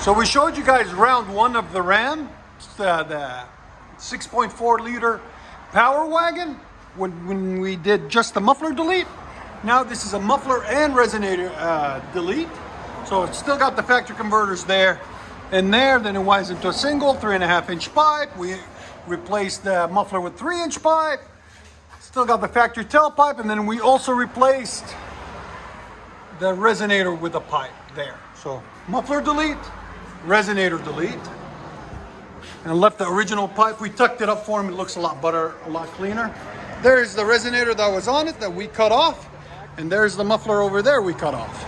So we showed you guys round one of the Ram, the 6.4 liter Powerwagon, when we did just the muffler delete. Now this is a muffler and resonator delete. So it's still got the factory converters there and there. Then it winds into a single 3.5 inch pipe. We replaced the muffler with 3-inch pipe. Still got the factory tailpipe, and then we also replaced the resonator with a pipe there. So muffler delete, resonator delete, and left the original pipe. We tucked it up for him. It looks a lot better, a lot cleaner. There's the resonator that was on it that we cut off, and there's the muffler over there we cut off.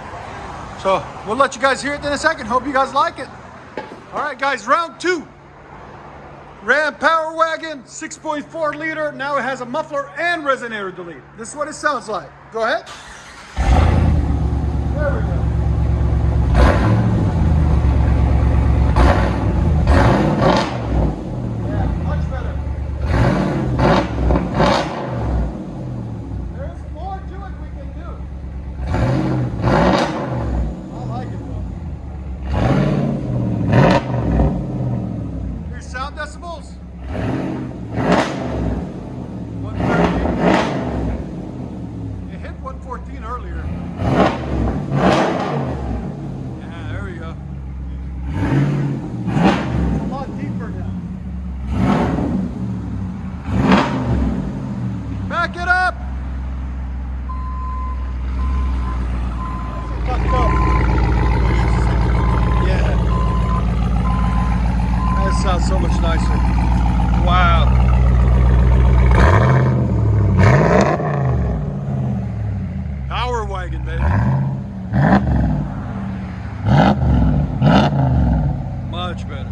So we'll let you guys hear it in a second. Hope you guys like it. All right, guys, round two. Ram Powerwagon, 6.4 liter. Now it has a muffler and resonator delete. This is what it sounds like. Go ahead. There we go. Yeah, much better. There's more to it we can do. I like it though. Here's sound decibels. 113. It hit 114 earlier. Yeah, there we go. It's a lot deeper now. Back it up. Let's go. Yeah. That sounds so much nicer. Wow. Powerwagon, baby. Much better.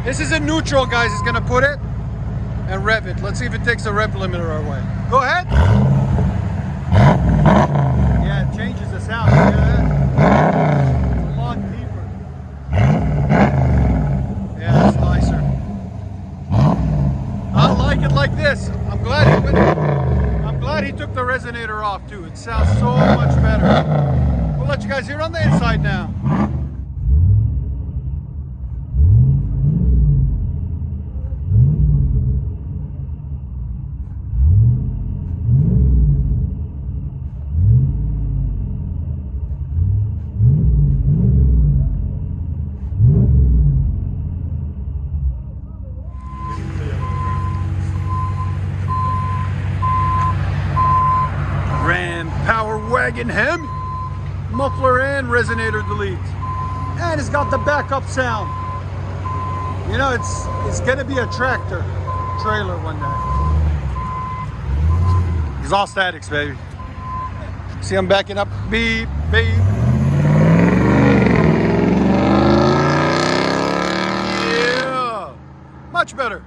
This is in neutral, guys. He's gonna put it and rev it. Let's see if it takes the rev limiter our way. Go ahead. Yeah, it changes the sound. You hear that? It's a lot deeper. Yeah, that's nicer. I like it like this. I'm glad he took the resonator off too. It sounds so much better. We'll let you guys hear it on the inside now. Ram Powerwagon HEMI, muffler and resonator delete, and it's got the backup sound. You know, it's gonna be a tractor trailer one day. Exhaust statics, baby. See, I'm backing up. Beep, beep. Yeah, much better.